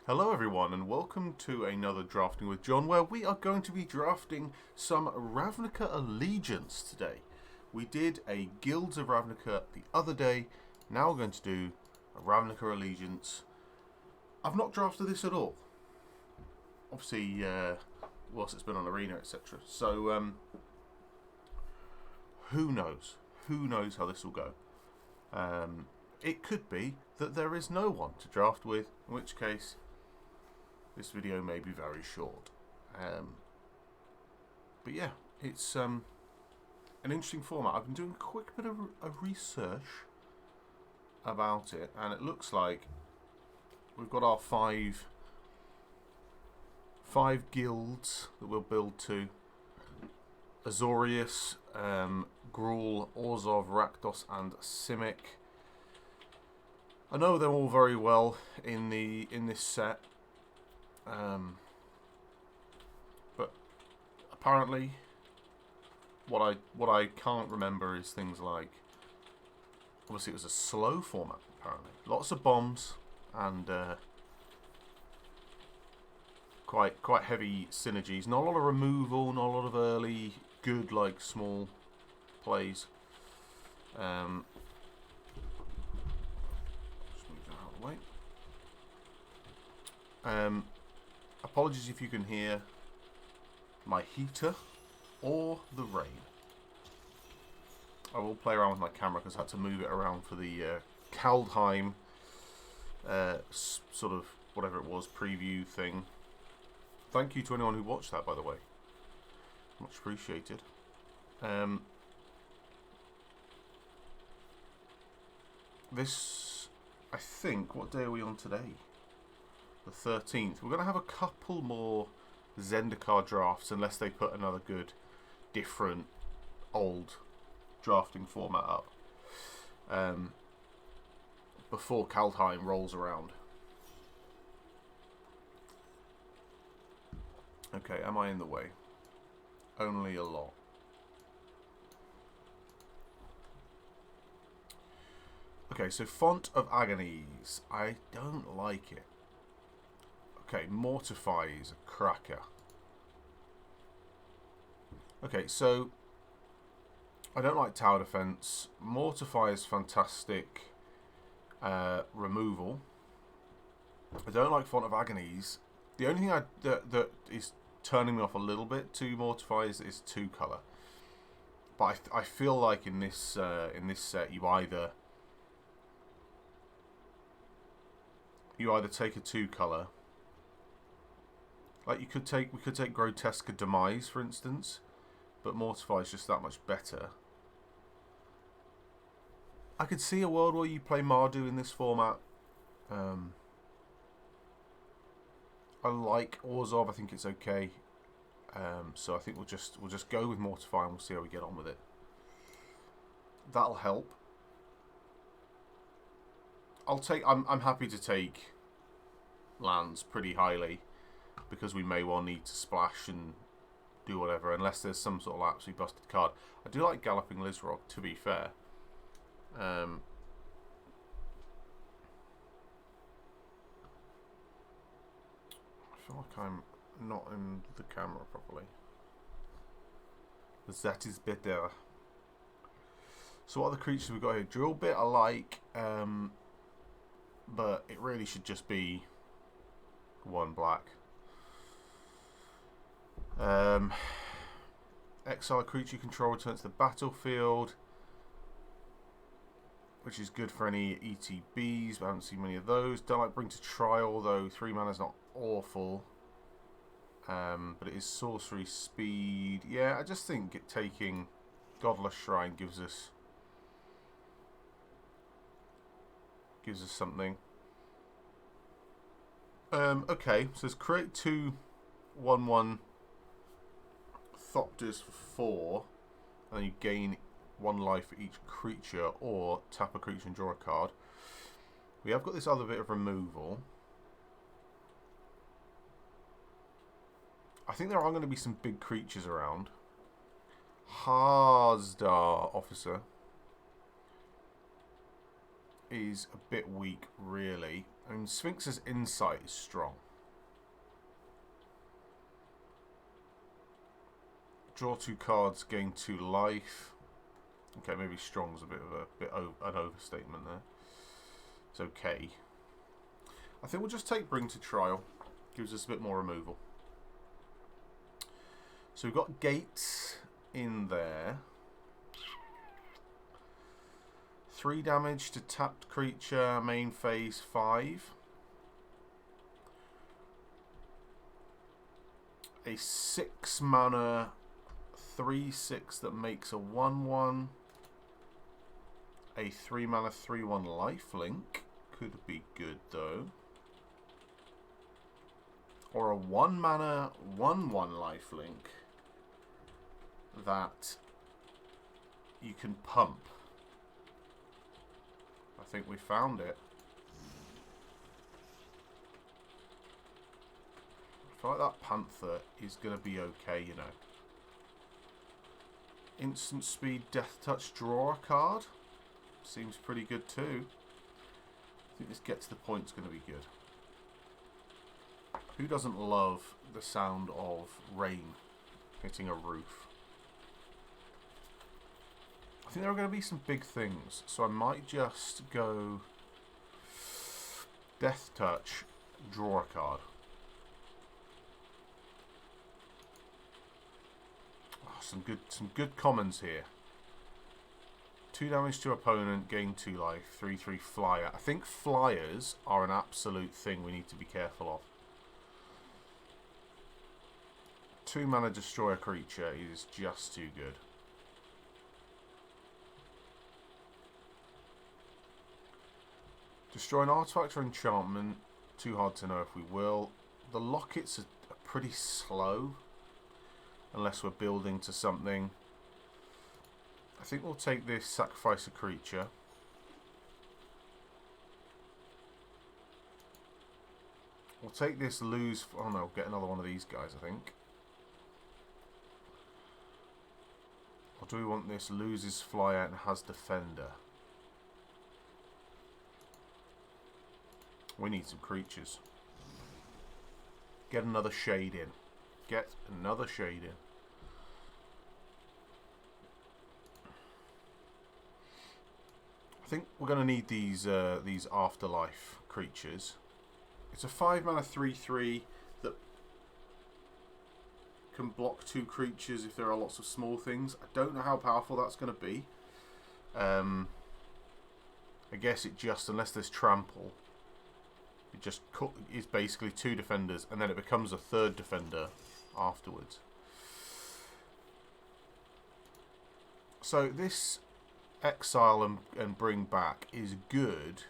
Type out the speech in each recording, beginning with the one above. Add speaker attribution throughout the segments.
Speaker 1: Hello everyone and welcome to another Drafting with John, where we are going to be drafting some Ravnica Allegiance today. We did a Guilds of Ravnica the other day, now we're going to do a Ravnica Allegiance. I've not drafted this at all, obviously whilst it's been on Arena etc. So who knows how this will go. It could be that there is no one to draft with, in which case this video may be very short. But yeah, it's an interesting format. I've been doing a quick bit of research about it, and it looks like we've got our five guilds that we'll build to. Azorius, Gruul, Orzhov, Rakdos and Simic. I know them all very well in this set. But apparently what I can't remember is things like, obviously it was a slow format apparently. Lots of bombs and quite heavy synergies. Not a lot of removal, not a lot of early good like small plays. Just move that out of the way. Apologies if you can hear my heater or the rain. I will play around with my camera because I had to move it around for the Kaldheim sort of whatever it was preview thing. Thank you to anyone who watched that, by the way. Much appreciated. This, I think, what day are we on today? The 13th. We're going to have a couple more Zendikar drafts unless they put another good, different, old drafting format up before Kaldheim rolls around. Okay, am I in the way? Only a lot. Okay, so Font of Agonies. I don't like it. Okay, Mortify is a cracker. Okay, so I don't like Tower Defense. Mortify is fantastic removal. I don't like Font of Agonies. The only thing that is turning me off a little bit to Mortify is 2-color. But I feel like in this set you either take a 2-color. Like we could take Grotesque Demise, for instance, but Mortify is just that much better. I could see a world where you play Mardu in this format. I like Orzhov. I think it's okay. So I think we'll just go with Mortify and we'll see how we get on with it. That'll help. I'm happy to take lands pretty highly, because we may well need to splash and do whatever, unless there's some sort of absolutely busted card. I do like Galloping Lizrog, to be fair. I feel like I'm not in the camera properly. That is better. So what other creatures we've got here? Drill Bit I like, but it really should just be 1 black. Exile a creature you control, returns to the battlefield, which is good for any ETBs, but I haven't seen many of those. Don't like Bring to Trial, though 3 mana is not awful, but it is sorcery speed. Yeah, I just think taking Godless Shrine gives us something. Okay, so let's create 2 1/1 Thopters for 4, and then you gain 1 life for each creature, or tap a creature and draw a card. We have got this other bit of removal. I think there are going to be some big creatures around. Hazdar Officer is a bit weak, really. I mean, Sphinx's insight is strong. Draw 2 cards, gain 2 life. Okay, maybe strong's a bit of an overstatement there. It's okay. I think we'll just take Bring to Trial. Gives us a bit more removal. So we've got gates in there. 3 damage to tapped creature, main phase 5. A 6 mana 3/6 that makes a 1/1. A 3 mana 3/1 lifelink. Could be good though. Or a 1 mana 1/1 lifelink that you can pump. I think we found it. I feel like that Panther is going to be okay, you know. Instant speed, death touch, draw a card. Seems pretty good too. I think this get to the point's going to be good. Who doesn't love the sound of rain hitting a roof? I think there are going to be some big things, so I might just go death touch, draw a card. Some good commons here. 2 damage to opponent, gain 2 life, 3/3 flyer. I think flyers are an absolute thing we need to be careful of. 2 mana destroy a creature is just too good. Destroy an artifact or enchantment. Too hard to know if we will. The lockets are pretty slow. Unless we're building to something. I think we'll take this, sacrifice a creature. We'll take this, lose... Oh no, get another one of these guys, I think. Or do we want this, loses flyer and has defender? We need some creatures. Get another shade in. Get another shade in. I think we're going to need these afterlife creatures. It's a 5 mana 3/3 that can block 2 creatures if there are lots of small things. I don't know how powerful that's going to be. I guess it just, unless there's trample, it just is basically 2 defenders, and then it becomes a 3rd defender afterwards. So this exile and bring back is good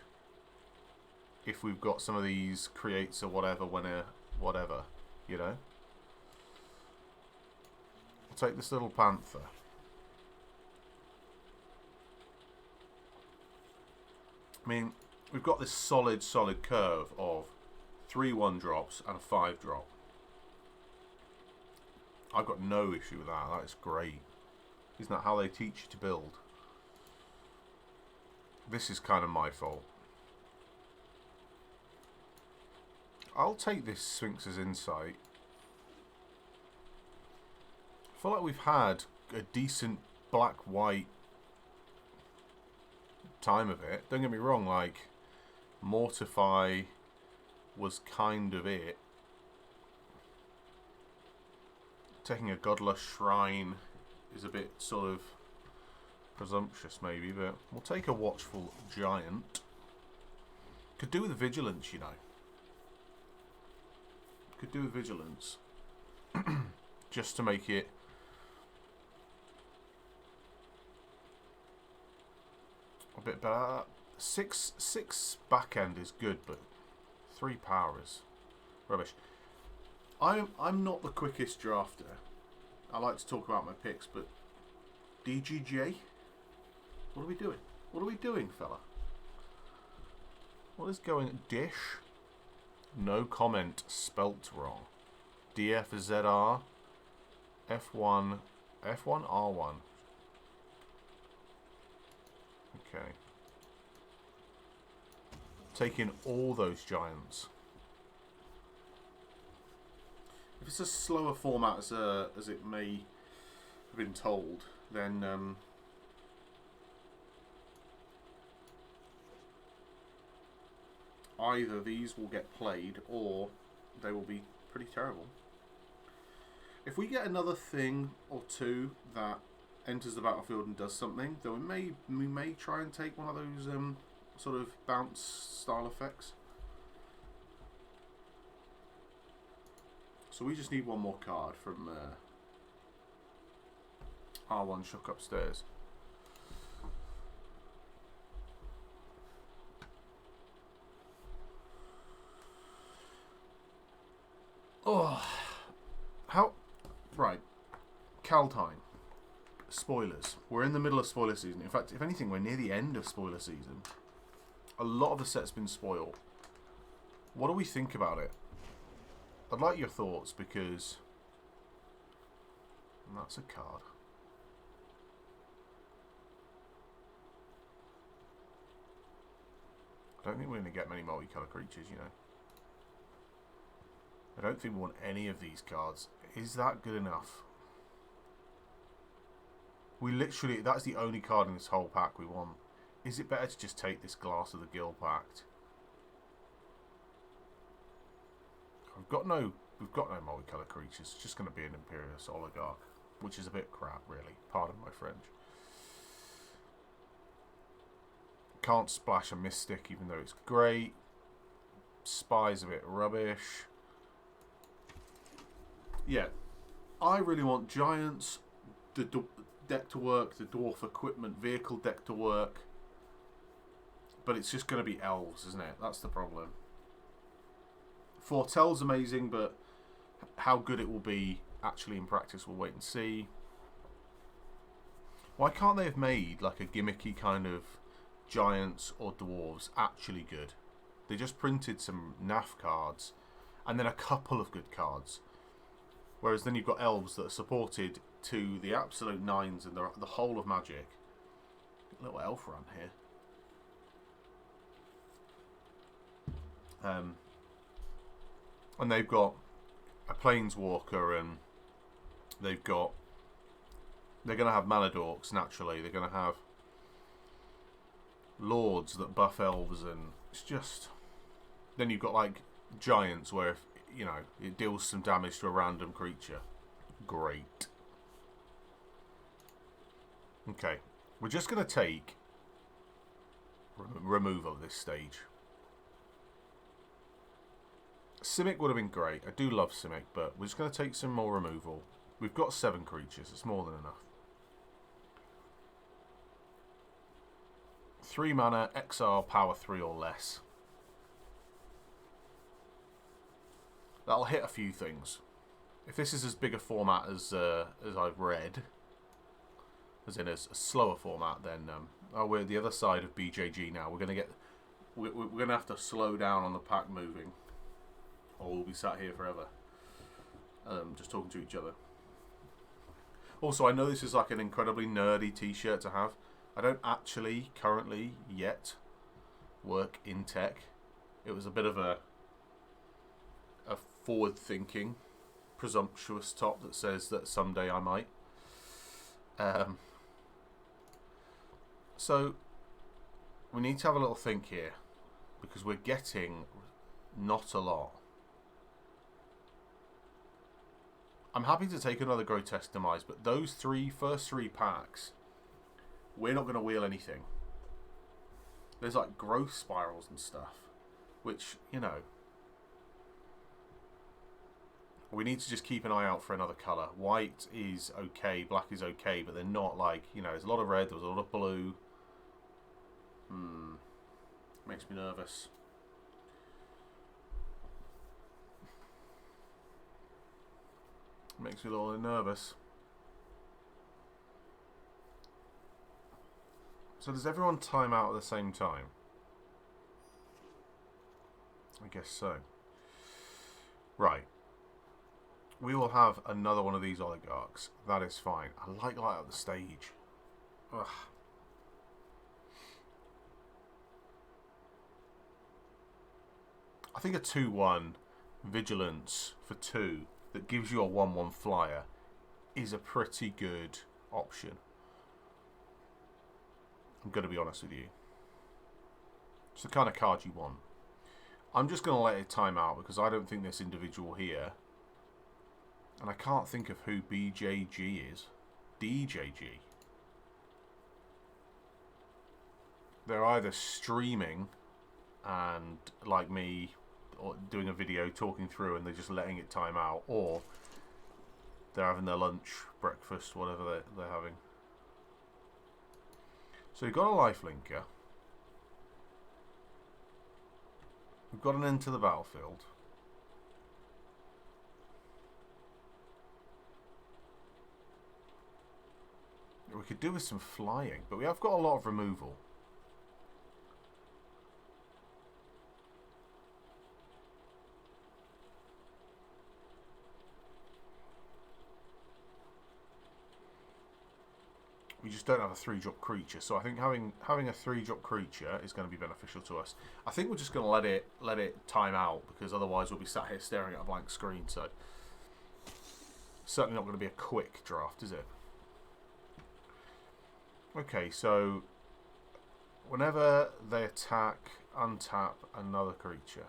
Speaker 1: if we've got some of these creates or whatever, whatever, you know. I'll take this little panther. I mean, we've got this solid curve of 3 1-drops and a 5-drop. I've got no issue with that. That is great. Isn't that how they teach you to build? This is kind of my fault. I'll take this Sphinx's Insight. I feel like we've had a decent black-white time of it. Don't get me wrong, like, Mortify was kind of it. Taking a Godless Shrine is a bit sort of presumptuous maybe, but we'll take a Watchful Giant. Could do with Vigilance, you know. Could do with Vigilance. Just to make it a bit better. 6 back end is good, but 3 power is rubbish. I'm not the quickest drafter. I like to talk about my picks, but DGJ? What are we doing? What are we doing, fella? What is going... Dish? No comment. Spelt wrong. DFZR. F1. F1, R1. Okay. take in all those giants. If it's a slower format as it may have been told, then either these will get played or they will be pretty terrible. If we get another thing or two that enters the battlefield and does something, then we may try and take one of those sort of bounce style effects. So we just need one more card from R1 Shook upstairs. Oh, how? Right, Kaldheim. Spoilers. We're in the middle of spoiler season. In fact, if anything, we're near the end of spoiler season. A lot of the set's been spoiled. What do we think about it? I'd like your thoughts, because that's a card. I don't think we're going to get many multicolour creatures, you know. I don't think we want any of these cards. Is that good enough? We literally, that's the only card in this whole pack we want. Is it better to just take this Glass of the Guild Pact? We've got no multicolour creatures. It's just going to be an Imperious Oligarch, which is a bit crap, really. Pardon my French. Can't splash a Mystic, even though it's great. Spy's a bit rubbish. Yeah, I really want Giants, the deck to work, the Dwarf Equipment Vehicle deck to work. But it's just going to be Elves, isn't it? That's the problem. Foretell's amazing, but how good it will be actually in practice, we'll wait and see. Why can't they have made like a gimmicky kind of Giants or Dwarves actually good? They just printed some naff cards and then a couple of good cards. Whereas then you've got Elves that are supported to the absolute nines and the whole of Magic. Little elf run here. And they've got a Planeswalker, and they're going to have Maladorks naturally. They're going to have Lords that buff Elves, and it's just. Then you've got like Giants, where if you know it deals some damage to a random creature. Great. Okay, we're just going to take removal at this stage. Simic would have been great. I do love Simic, but we're just going to take some more removal. We've got 7 creatures. It's more than enough. 3 mana, exile, power 3 or less. That'll hit a few things. If this is as big a format as I've read, as in a slower format, then we're the other side of BJG now. We're going to have to slow down on the pack moving, or we'll be sat here forever, just talking to each other. Also, I know this is like an incredibly nerdy t-shirt to have. I don't actually currently yet work in tech. It was a bit of a forward-thinking, presumptuous top that says that someday I might. So we need to have a little think here, because we're getting not a lot. I'm happy to take another Grotesque Demise, but those first three packs, we're not going to wheel anything. There's like growth spirals and stuff, which, you know, we need to just keep an eye out for another colour. White is okay, black is okay, but they're not like, you know, there's a lot of red, there's a lot of blue. Makes me nervous. Makes me a little nervous. So does everyone time out at the same time? I guess so. Right. We will have another one of these oligarchs. That is fine. I like light up the stage. Ugh. I think a 2-1 vigilance for 2 that gives you a 1-1 flyer is a pretty good option. I'm going to be honest with you. It's the kind of card you want. I'm just going to let it time out because I don't think this individual here, and I can't think of who BJG is. DJG. They're either streaming and, like me, or doing a video talking through and they're just letting it time out, or they're having their lunch, breakfast, whatever they're having. So you've got a lifelinker. We've got an end to the battlefield. We could do with some flying, but we have got a lot of removal. We just don't have a 3-drop creature, so I think having a 3-drop creature is going to be beneficial to us. I think we're just going to let it time out because otherwise we'll be sat here staring at a blank screen. So certainly not going to be a quick draft, is it? Okay, so whenever they attack, untap another creature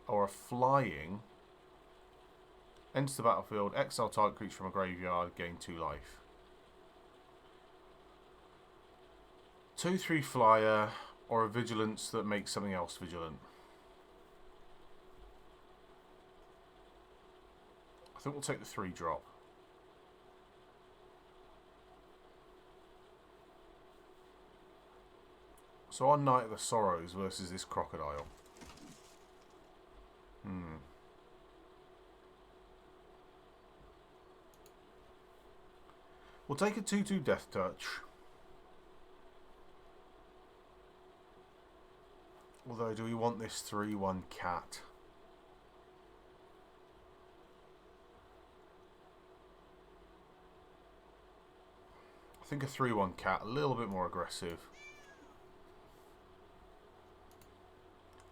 Speaker 1: or a flying, enters the battlefield, exile target creature from a graveyard, gain 2 life. 2/3 flyer or a vigilance that makes something else vigilant. I think we'll take the 3-drop. So on Night of the Sorrows versus this crocodile. We'll take a 2/2 Death Touch. Although, do we want this 3/1 cat? I think a 3/1 cat, a little bit more aggressive.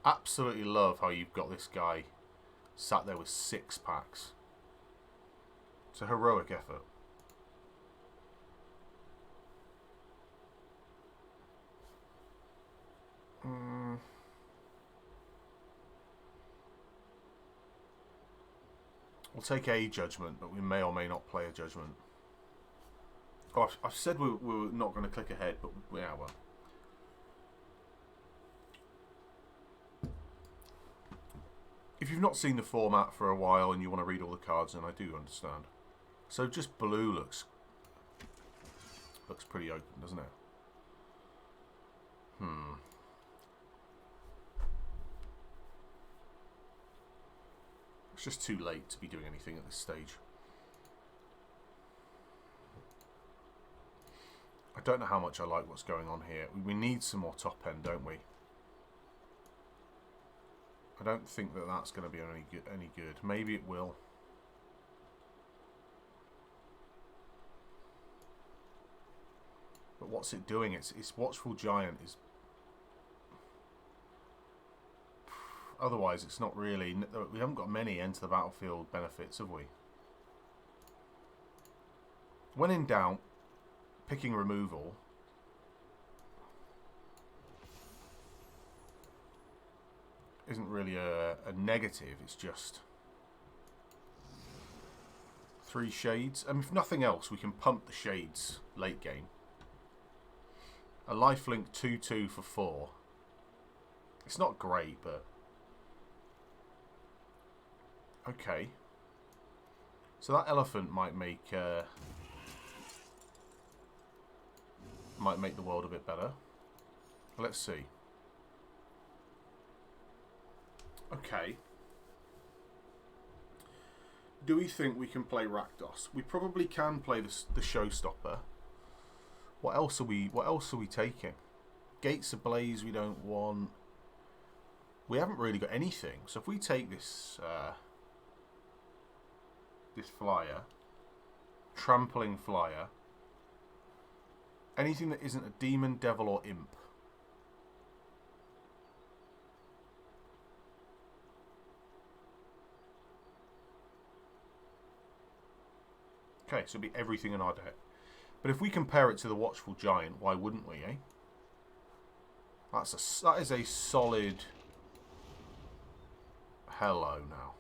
Speaker 1: Absolutely love how you've got this guy sat there with 6 packs. It's a heroic effort. We'll take a judgment, but we may or may not play a judgment. Oh, I've said we were not going to click ahead, but yeah, well. If you've not seen the format for a while and you want to read all the cards, then I do understand. So just blue looks pretty open, doesn't it? It's just too late to be doing anything at this stage. I don't know how much I like what's going on here. We need some more top end, don't we? I don't think that that's going to be any good. Maybe it will. But what's it doing? It's Watchful Giant is... Otherwise, it's not really... We haven't got many Enter the Battlefield benefits, have we? When in doubt, picking removal... isn't really a negative, it's just... 3 shades. I mean, if nothing else, we can pump the shades late game. A lifelink 2/2 for 4. It's not great, but... Okay. So that elephant might make the world a bit better. Let's see. Okay. Do we think we can play Rakdos? We probably can play the Showstopper. What else are we taking? Gates Ablaze we don't want. We haven't really got anything. So if we take this this flyer, trampling flyer, anything that isn't a demon, devil or imp. Okay, so it'll be everything in our deck. But if we compare it to the Watchful Giant, why wouldn't we, eh? That is a solid... Hello, now.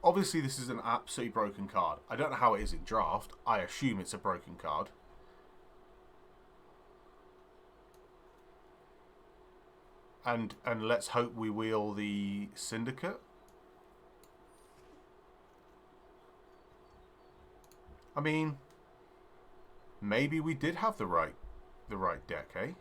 Speaker 1: Obviously, this is an absolutely broken card. I don't know how it is in draft. I assume it's a broken card. And let's hope we wheel the Syndicate. I mean, maybe we did have the right deck, eh?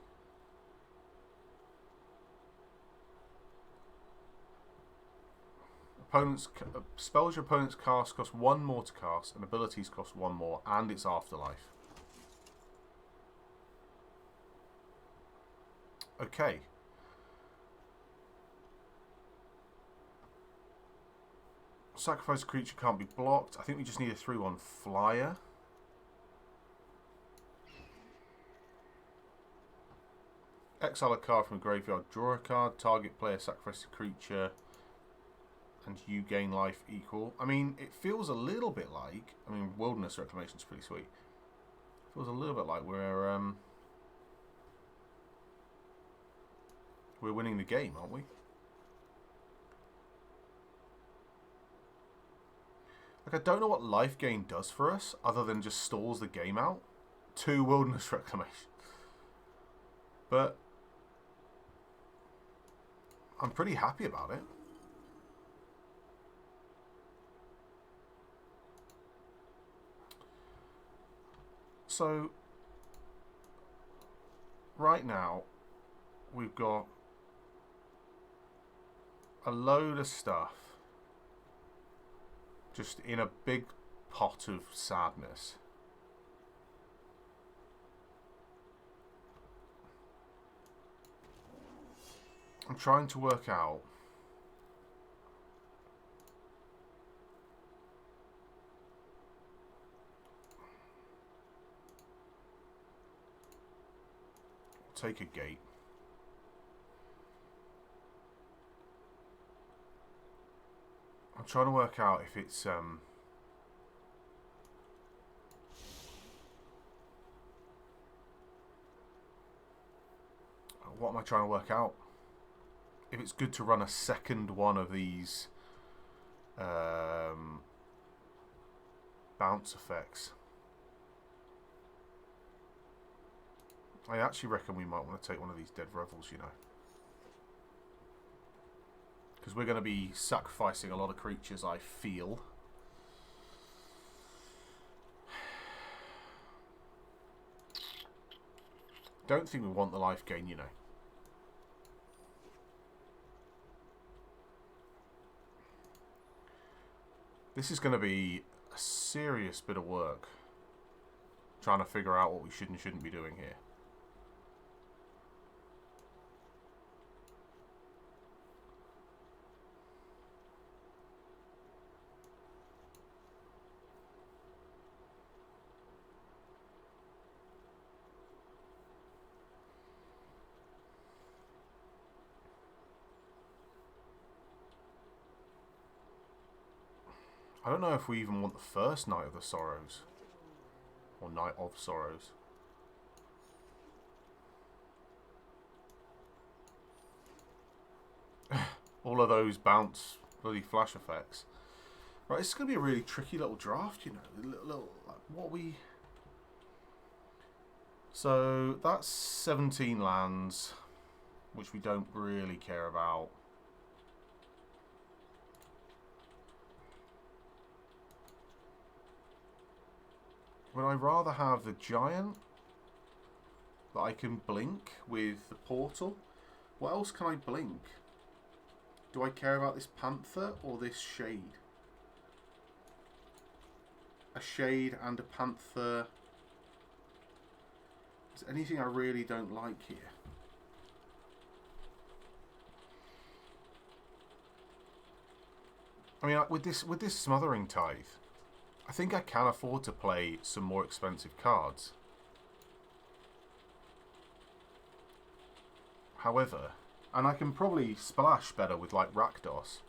Speaker 1: Spells your opponent's cast cost 1 more to cast, and abilities cost 1 more, and it's Afterlife. Okay. Sacrifice a creature can't be blocked. I think we just need a 3/1 flyer. Exile a card from a graveyard, draw a card, target player sacrifice a creature, and you gain life equal. I mean, it feels a little bit like... I mean, Wilderness Reclamation is pretty sweet. It feels a little bit like we're winning the game, aren't we? Like, I don't know what life gain does for us, other than just stalls the game out. 2 Wilderness Reclamation. But I'm pretty happy about it. So, right now, we've got a load of stuff just in a big pot of sadness. I'm trying to work out take a gate. I'm trying to work out if it's what am I trying to work out? If it's good to run a second one of these bounce effects. I actually reckon we might want to take one of these Dead Revels, you know. Because we're going to be sacrificing a lot of creatures, I feel. Don't think we want the life gain, you know. This is going to be a serious bit of work. Trying to figure out what we should and shouldn't be doing here. I don't know if we even want the first Night of the Sorrows. Or Night of Sorrows. All of those bounce bloody flash effects. Right, it's going to be a really tricky little draft, you know. Like, what we... So, that's 17 lands, which we don't really care about. Would I rather have the giant that I can blink with the portal? What else can I blink? Do I care about this panther or this shade? A shade and a panther. Is there anything I really don't like here? I mean, with this Smothering Tithe, I think I can afford to play some more expensive cards. However, and I can probably splash better with like Rakdos.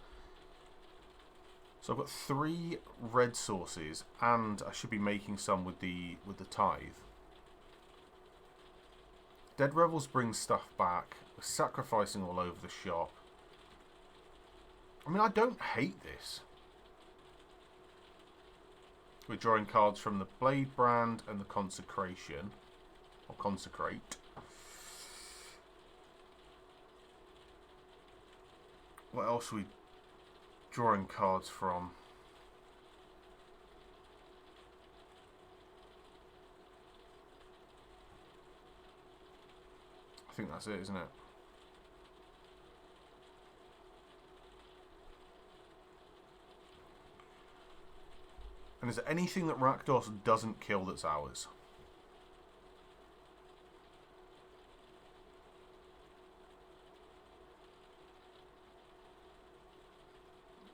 Speaker 1: So I've got 3 red sources, and I should be making some with the tithe. Dead Rebels bring stuff back. We're sacrificing all over the shop. I mean, I don't hate this. We're drawing cards from the Blade Brand and the Consecration. Or Consecrate. What else are we drawing cards from? I think that's it, isn't it? And is there anything that Rakdos doesn't kill that's ours?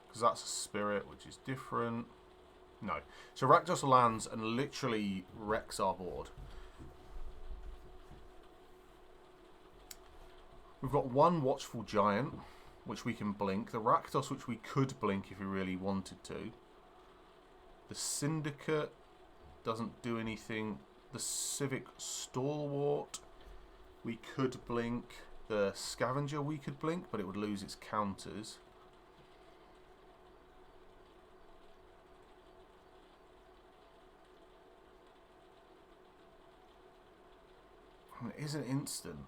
Speaker 1: Because that's a spirit, which is different. No. So Rakdos lands and literally wrecks our board. We've got 1 Watchful Giant, which we can blink. The Rakdos, which we could blink if we really wanted to. The Syndicate doesn't do anything. The Civic Stalwart, we could blink. The Scavenger we could blink, but it would lose its counters. And it is an instant.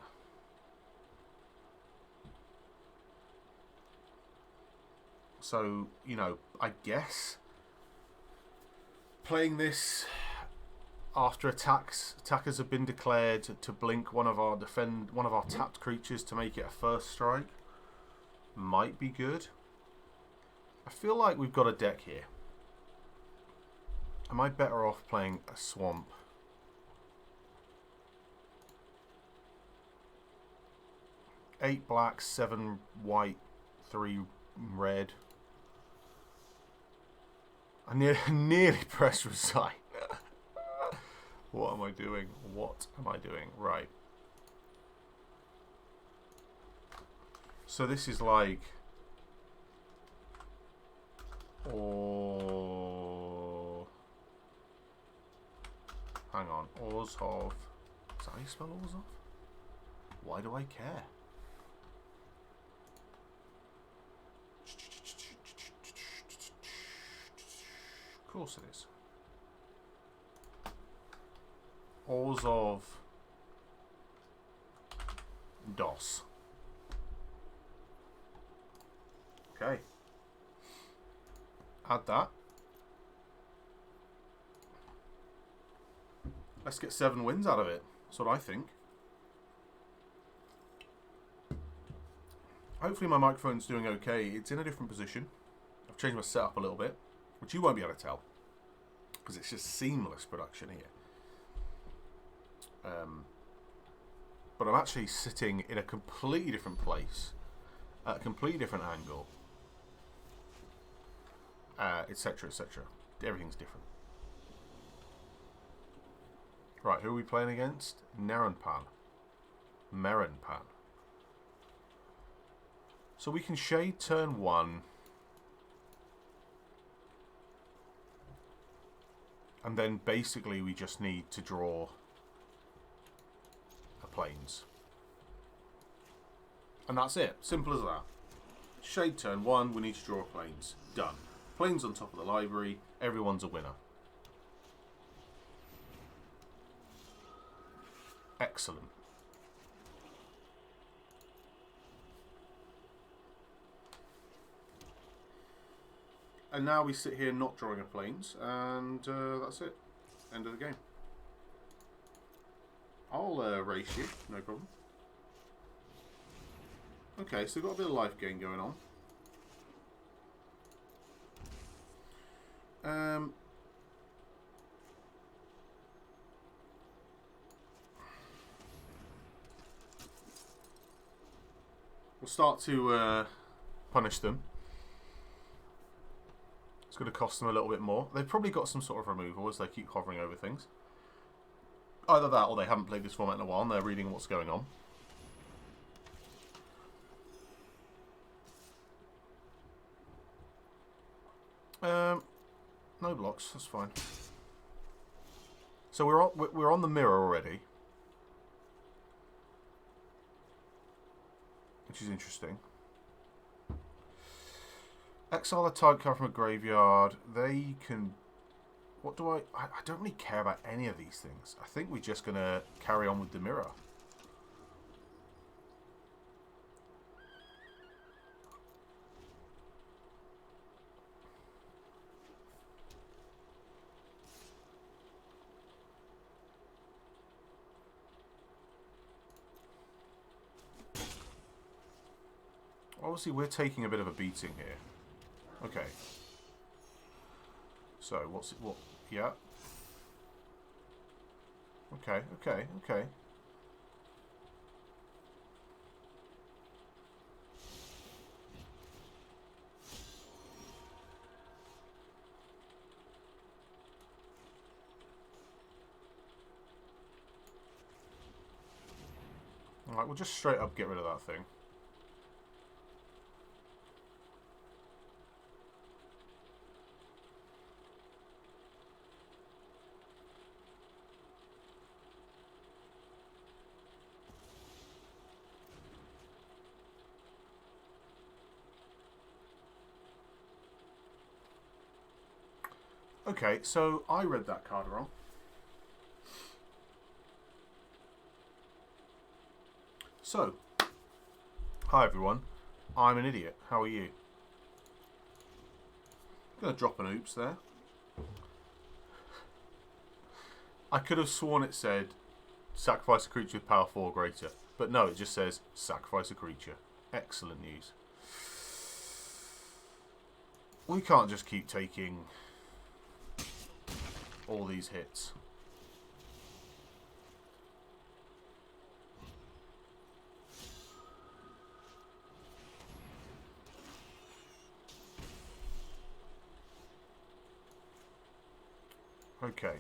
Speaker 1: So, you know, I guess playing this after attackers have been declared to blink one of our tapped creatures to make it a first strike might be good. I feel like we've got a deck here. Am I better off playing a swamp? Eight black, 7 white, 3 red. I nearly pressed recite. What am I doing? What am I doing? Right. So this is like... Oh... Hang on. Orzhov. Is that how you spell Orzhov? Why do I care? Of course it is. Orzhov DOS. Okay. Add that. Let's get 7 wins out of it. That's what I think. Hopefully my microphone's doing okay. It's in a different position. I've changed my setup a little bit, which you won't be able to tell, because it's just seamless production here. But I'm actually sitting in a completely different place, at a completely different angle, etc., etc. Everything's different. Right, who are we playing against? Merenpan. So we can shade turn 1. And then basically we just need to draw a plains. And that's it. Simple as that. Shade turn 1, we need to draw a plains. Done. Plains on top of the library, everyone's a winner. Excellent. And now we sit here not drawing a plains, and that's it. End of the game. I'll race you, no problem. Okay, so we've got a bit of life gain going on. We'll start to punish them. It's going to cost them a little bit more. They've probably got some sort of removal as they keep hovering over things. Either that or they haven't played this format in a while and they're reading what's going on. No blocks. That's fine. So we're on the mirror already, which is interesting. Exile a target card from a graveyard. They can. What do I don't really care about any of these things. I think we're just gonna carry on with the mirror. Obviously, we're taking a bit of a beating here. Okay. So, what's it? What? Yeah. Okay, okay, okay. Alright, we'll just straight up get rid of that thing. Okay, so I read that card wrong. So, hi everyone. I'm an idiot. How are you? I'm going to drop an oops there. I could have sworn it said sacrifice a creature with power 4 or greater. But no, it just says sacrifice a creature. Excellent news. We can't just keep taking all these hits. Okay.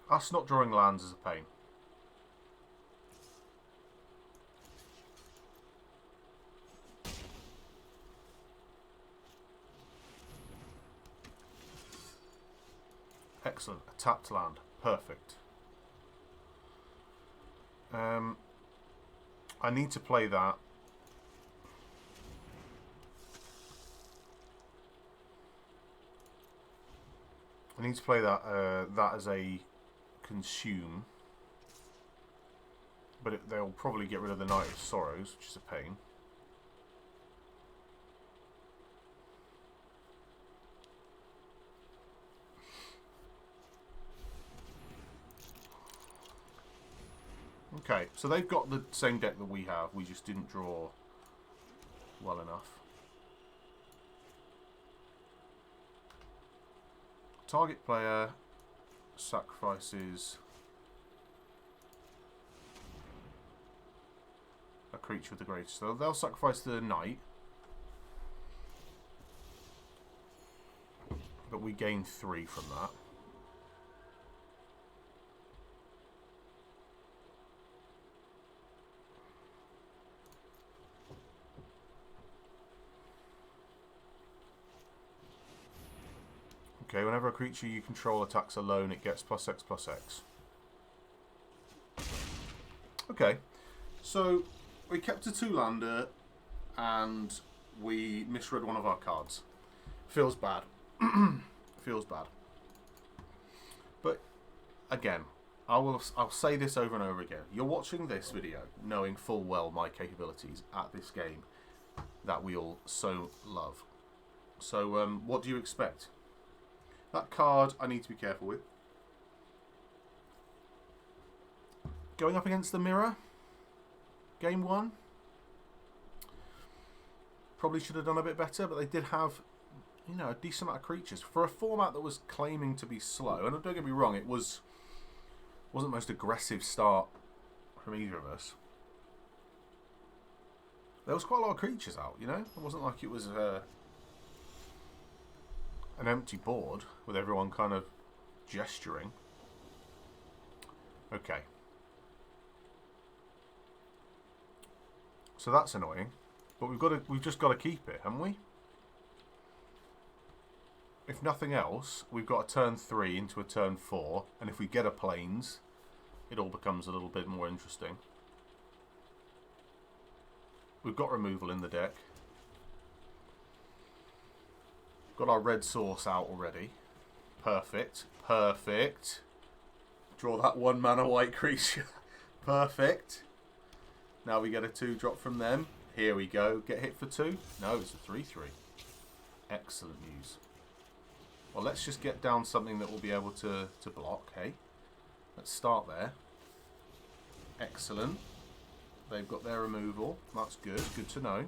Speaker 1: Us not drawing lands is a pain. Excellent. A tapped land. Perfect. I need to play that. I need to play that that as a consume. But they'll probably get rid of the Night of Sorrows, which is a pain. Okay, so they've got the same deck that we have. We just didn't draw well enough. Target player sacrifices a creature with the greatest. So they'll sacrifice the knight. But we gain 3 from that. Okay, whenever a creature you control attacks alone, it gets +X/+X. Okay, so we kept a 2-lander and we misread one of our cards. Feels bad. Feels bad. But again, I'll say this over and over again. You're watching this video knowing full well my capabilities at this game that we all so love. So what do you expect? That card I need to be careful with. Going up against the mirror. Game 1. Probably should have done a bit better, but they did have, you know, a decent amount of creatures. For a format that was claiming to be slow, and don't get me wrong, it wasn't the most aggressive start from either of us. There was quite a lot of creatures out, you know? It wasn't like it was an empty board with everyone kind of gesturing. Okay. So that's annoying. But we've just got to keep it, haven't we? If nothing else, we've got a turn 3 into a turn 4, and if we get a plains, it all becomes a little bit more interesting. We've got removal in the deck. Got our red source out already. Perfect. Perfect. Draw that 1 mana white creature. Perfect. Now we get a 2-drop from them. Here we go. Get hit for 2? No, it's a 3-3. Excellent news. Well, let's just get down something that will be able to block, hey? Let's start there. Excellent. They've got their removal. That's good. Good to know.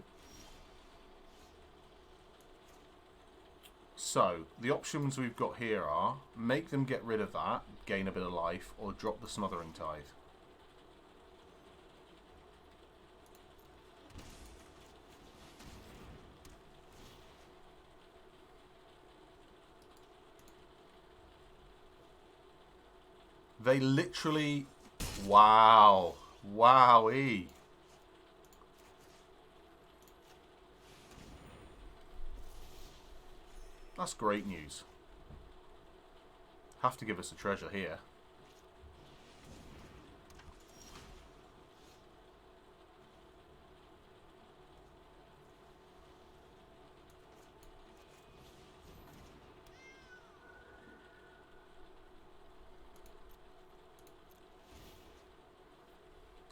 Speaker 1: So, the options we've got here are make them get rid of that, gain a bit of life, or drop the Smothering Tithe. They literally... Wow. Wowee. That's great news. Have to give us a treasure here.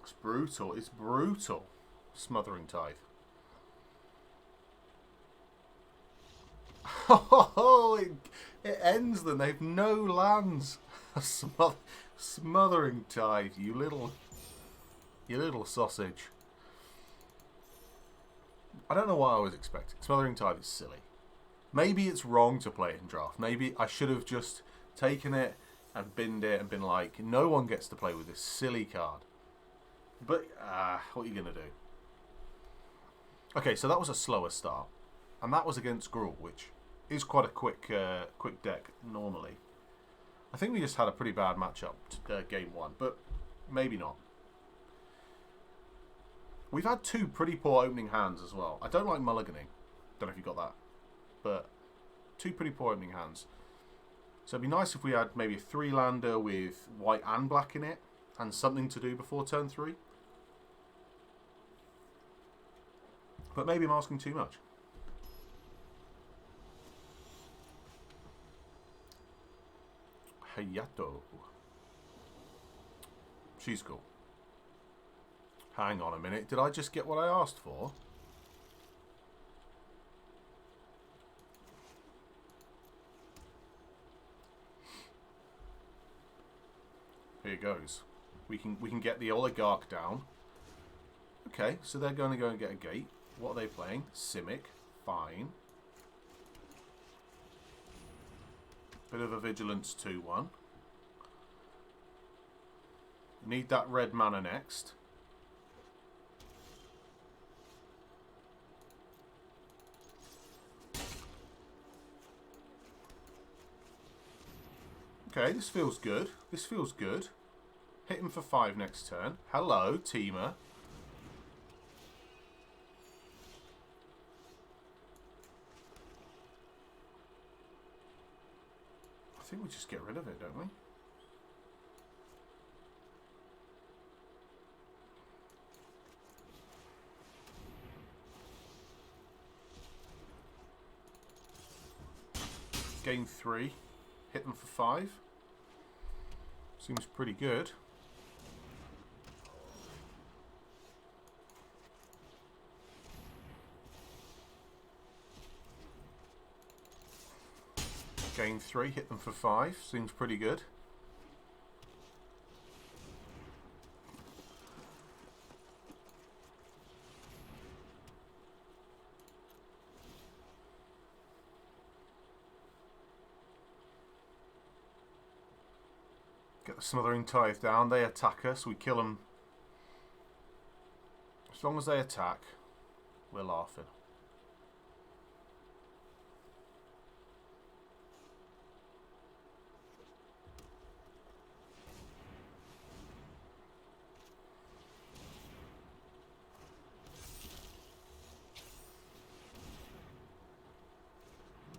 Speaker 1: It's brutal. It's brutal. Smothering Tithe. Oh, it ends them. They've no lands. Smothering Tithe, you little sausage. I don't know what I was expecting. Smothering Tithe is silly. Maybe it's wrong to play it in draft. Maybe I should have just taken it and binned it and been like, no one gets to play with this silly card. But, what are you going to do? Okay, so that was a slower start. And that was against Gruul, which is quite a quick deck normally. I think we just had a pretty bad matchup game 1, but maybe not. We've had 2 pretty poor opening hands as well. I don't like mulliganing. Don't know if you got that. But 2 pretty poor opening hands. So it'd be nice if we had maybe a 3-lander with white and black in it, and something to do before turn 3. But maybe I'm asking too much. Hayato. She's cool. Hang on a minute. Did I just get what I asked for? Here goes. We can get the Oligarch down. Okay, so they're going to go and get a gate. What are they playing? Simic. Fine. Bit of a Vigilance 2-1. Need that red mana next. Okay, this feels good. This feels good. Hit him for 5 next turn. Hello, Teamer. I think we just get rid of it, don't we? Gain 3. Hit them for 5. Seems pretty good. Gain 3, hit them for 5. Seems pretty good. Get the Smothering Tithe down. They attack us. We kill them. As long as they attack, we're laughing.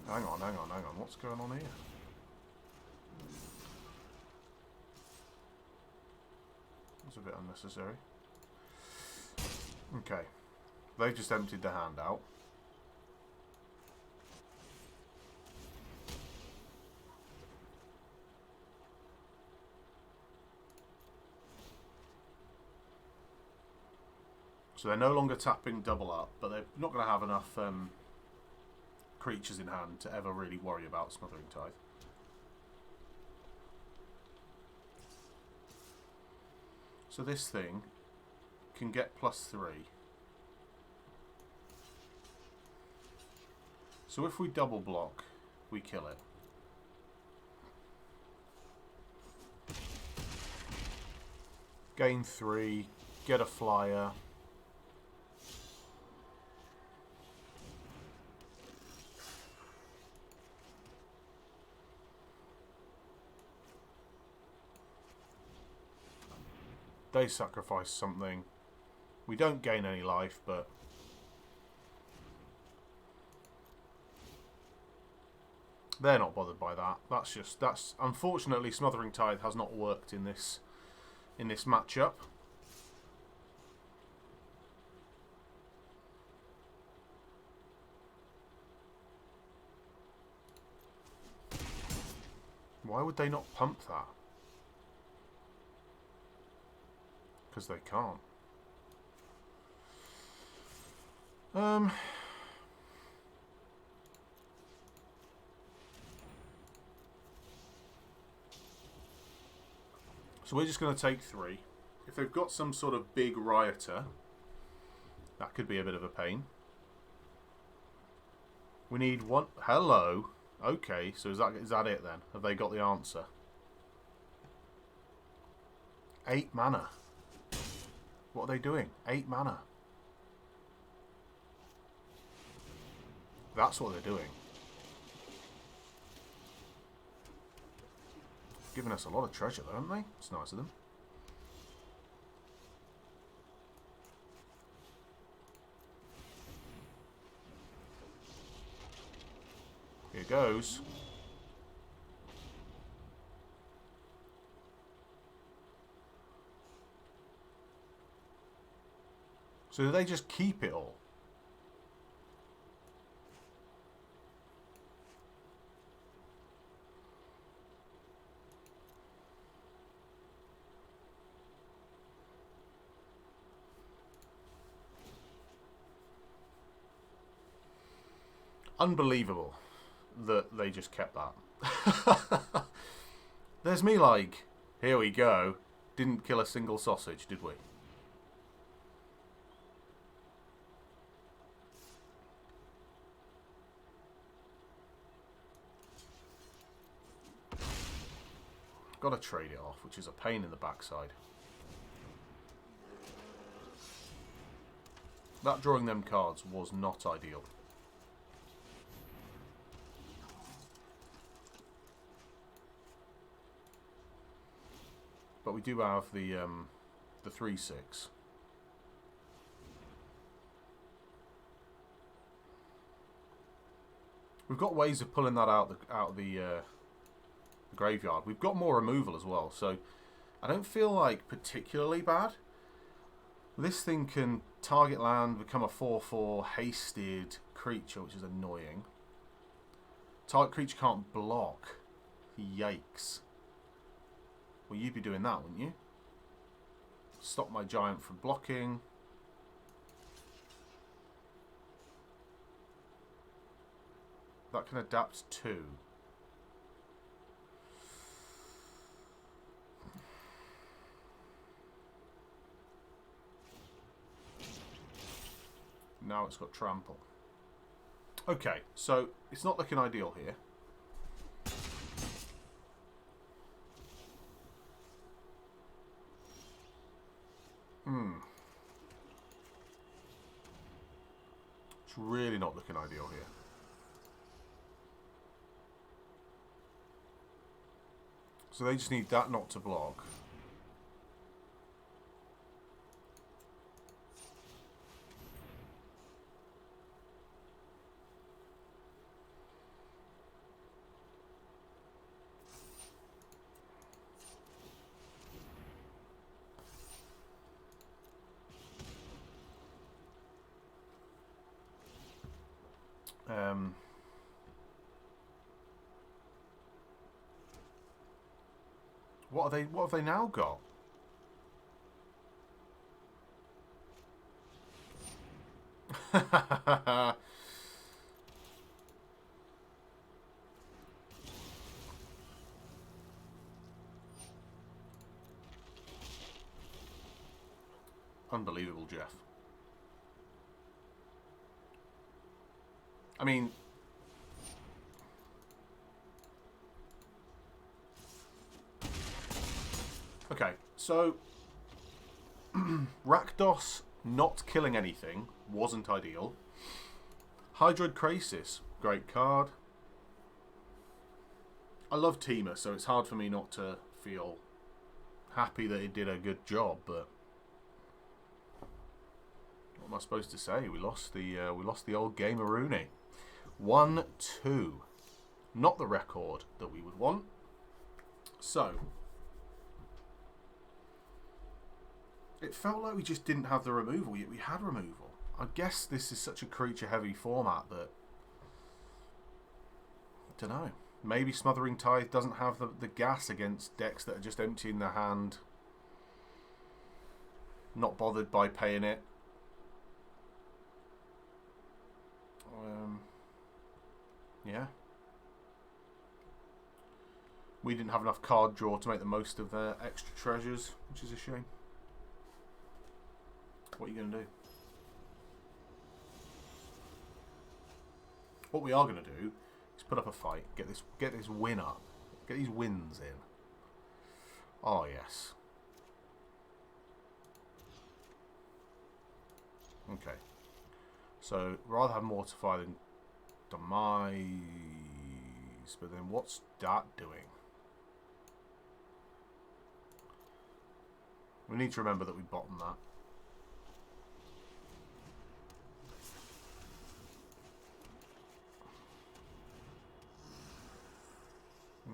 Speaker 1: Hang on, hang on, hang on. What's going on here? That's a bit unnecessary. Okay. They've just emptied the hand out. So they're no longer tapping double up, but they're not going to have enough creatures in hand to ever really worry about Smothering Tithe. So this thing can get +3. So if we double block, we kill it. Gain 3, get a flyer. They sacrifice something. We don't gain any life, but they're not bothered by that. That's unfortunately Smothering Tithe has not worked in this matchup. Why would they not pump that? Because they can't. So we're just going to take 3. If they've got some sort of big rioter, that could be a bit of a pain. We need 1. Hello. Okay, so is that it then? Have they got the answer? 8 mana. What are they doing? 8 mana. That's what they're doing. Giving us a lot of treasure, though, haven't they? It's nice of them. Here goes. So do they just keep it all? Unbelievable that they just kept that. There's me like, here we go. Didn't kill a single sausage, did we? Got to trade it off, which is a pain in the backside. That drawing them cards was not ideal. But we do have the 3/6. We've got ways of pulling that out of the graveyard. We've got more removal as well, so I don't feel like particularly bad. This thing can target land, become a 4/4 hasted creature, which is annoying. Target creature can't block. Yikes. Well, you'd be doing that, wouldn't you? Stop my giant from blocking. That can adapt to. Now it's got trample. Okay, so it's not looking ideal here. It's really not looking ideal here. So they just need that not to block. Um, what are they? What have they now got? Unbelievable, Jeff. I mean, okay, so Rakdos not killing anything wasn't ideal. Hydroid Krasis, great card. I love Teema, so it's hard for me not to feel happy that it did a good job, but what am I supposed to say? We lost the old game of Rooney. 1-2. Not the record that we would want. So it felt like we just didn't have the removal, yet we had removal. I guess this is such a creature-heavy format that... I don't know. Maybe Smothering Tithe doesn't have the gas against decks that are just emptying their hand. Not bothered by paying it. Yeah. We didn't have enough card draw to make the most of their extra treasures, which is a shame. What are you going to do? What we are going to do is put up a fight, get this win up, get these wins in. Oh yes. Okay. So rather have Mortify than Demise, but then what's that doing? We need to remember that we bottomed that.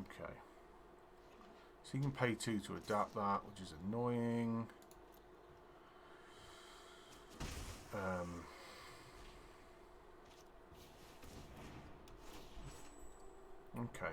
Speaker 1: Okay. So you can pay 2 to adapt that, which is annoying. Okay.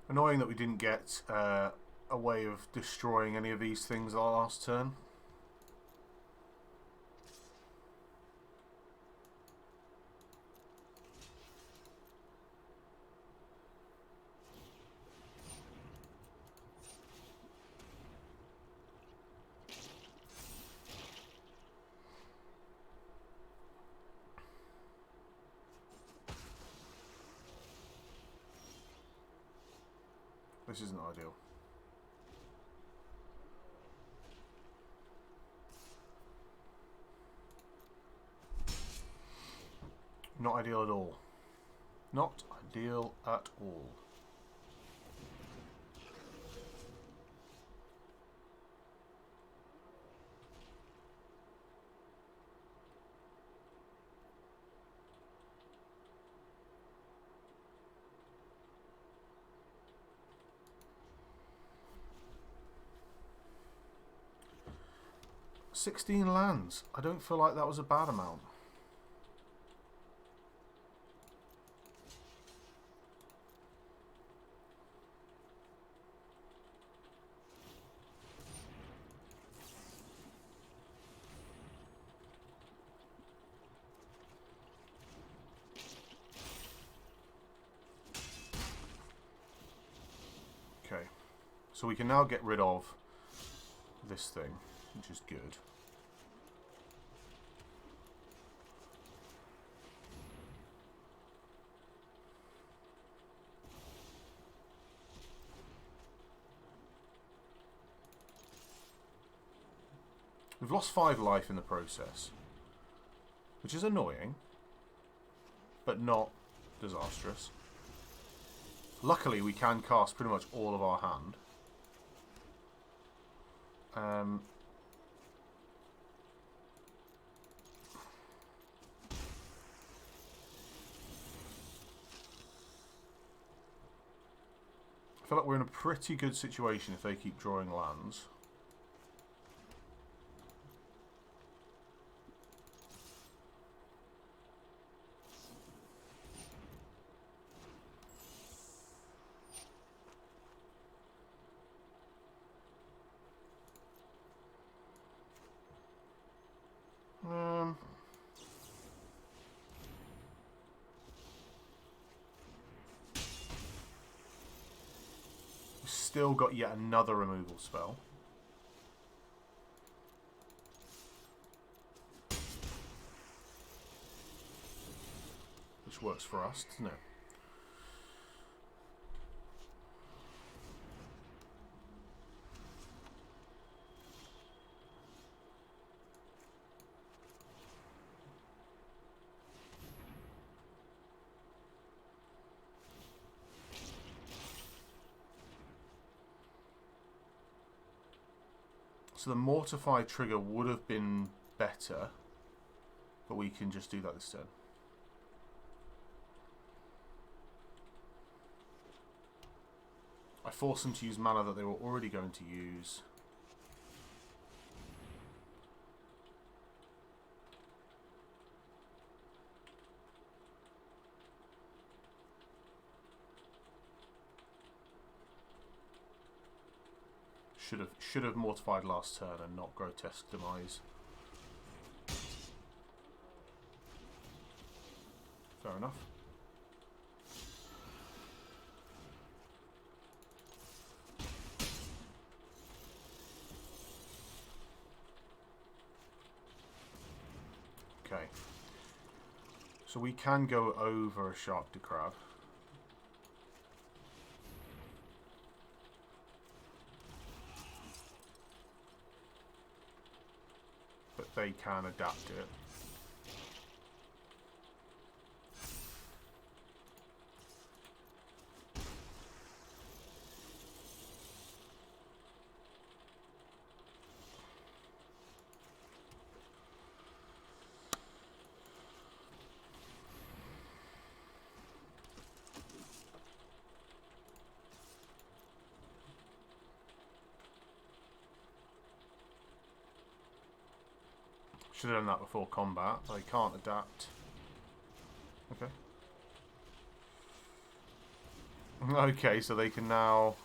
Speaker 1: Annoying that we didn't get a way of destroying any of these things our last turn. This isn't ideal. Not ideal at all. Not ideal at all. $16 lands. I don't feel like that was a bad amount. Okay, so we can now get rid of this thing, which is good. We've lost 5 life in the process, which is annoying, but not disastrous. Luckily, we can cast pretty much all of our hand. I feel like we're in a pretty good situation if they keep drawing lands. Still got yet another removal spell. Which works for us, doesn't it? So the Mortify trigger would have been better, but we can just do that this turn. I forced them to use mana that they were already going to use. Should have mortified last turn and not grotesque demise. Fair enough. Okay. So we can go over a Shark to Crab. They can adapt it. Should have done that before combat. They can't adapt. Okay. Okay, so they can now...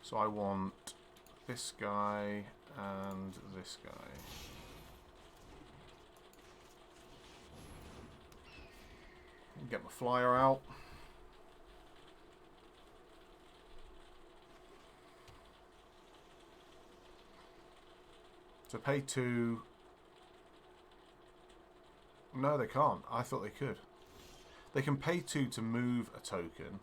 Speaker 1: So I want this guy and this guy. Get my flyer out. So pay 2. No, they can't. I thought they could. They can pay 2 to move a token.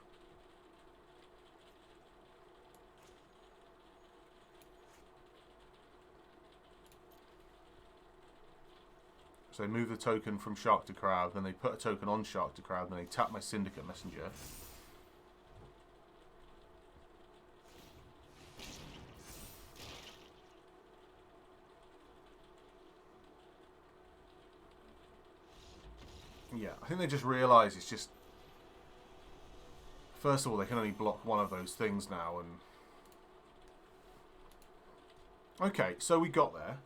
Speaker 1: So they move the token from Shark to Crab, then they put a token on Shark to Crab, then they tap my Syndicate Messenger. Yeah, I think they just realise it's just... First of all, they can only block one of those things now, and... Okay, so we got there.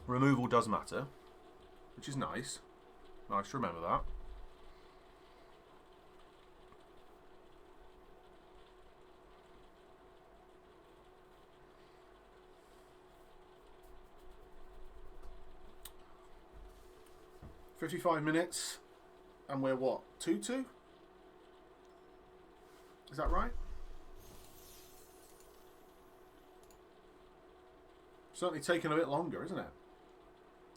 Speaker 1: Removal does matter, which is nice. Nice to remember that. "55 minutes, and we're what? 2-2? Is that right? Certainly taking a bit longer, isn't it?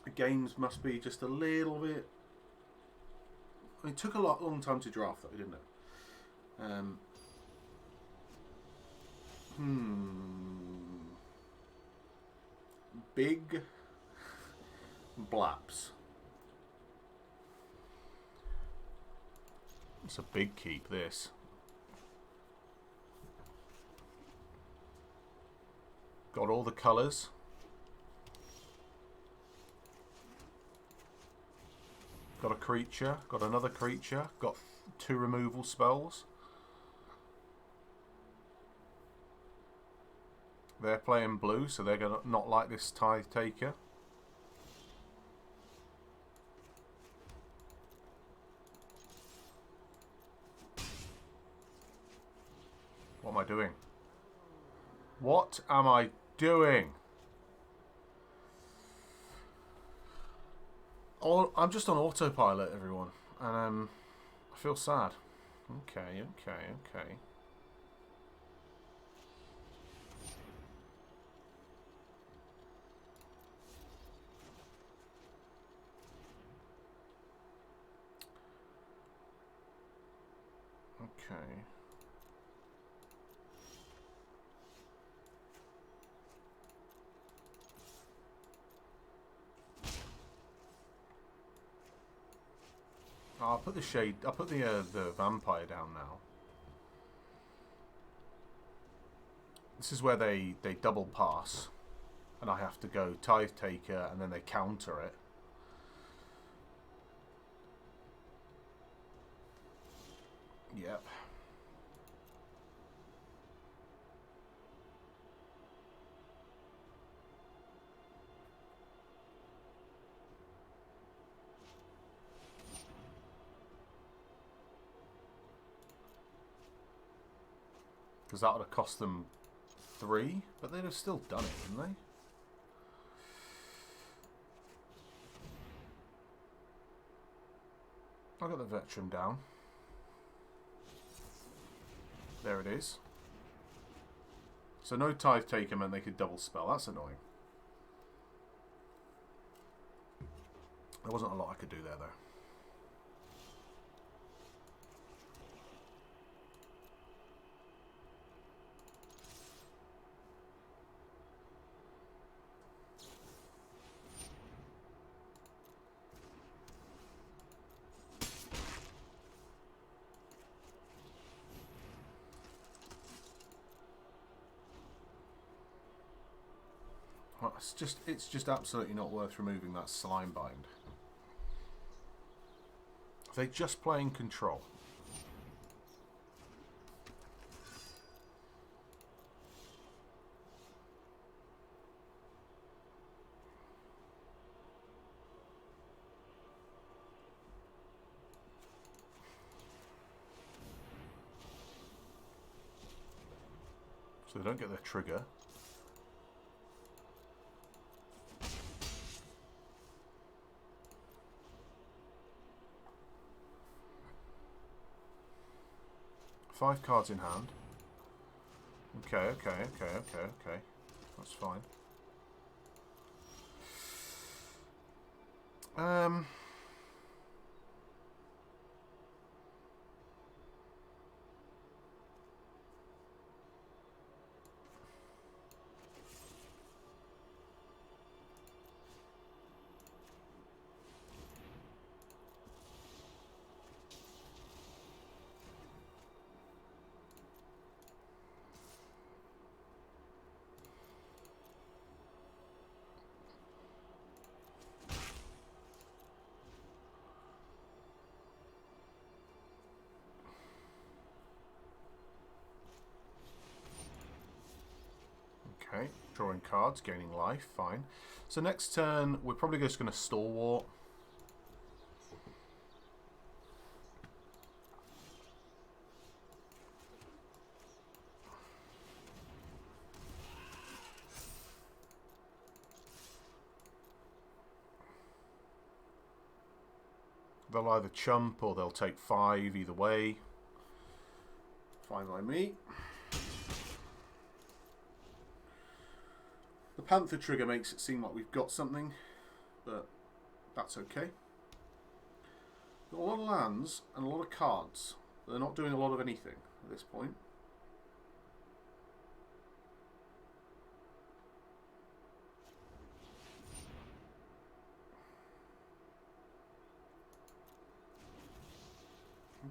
Speaker 1: The games must be just a little bit... I mean, it took a long time to draft, though, didn't it? Big Blaps. It's a big keep, this. Got all the colours. Got a creature. Got another creature. Got 2 removal spells. They're playing blue, so they're gonna not like this Tithe Taker. What am I doing? What am I doing? I'm just on autopilot, everyone, and I feel sad. Okay. I'll put the shade. I'll put the vampire down now. This is where they double pass, and I have to go Tithe Taker, and then they counter it. Yep. Because that would have cost them 3, but they'd have still done it, wouldn't they? I got the veteran down. There it is. So no Tithe Taker meant they could double spell. That's annoying. There wasn't a lot I could do there, though. Well, it's just absolutely not worth removing that slime bind. They're just playing control. So they don't get their trigger. Five cards in hand. Okay. That's fine. Okay, drawing cards, gaining life, fine. So next turn, we're probably just going to Stalwart. They'll either chump or they'll take 5, either way. fine by me. The Panther trigger makes it seem like we've got something, but that's okay. Got a lot of lands and a lot of cards. They're not doing a lot of anything at this point.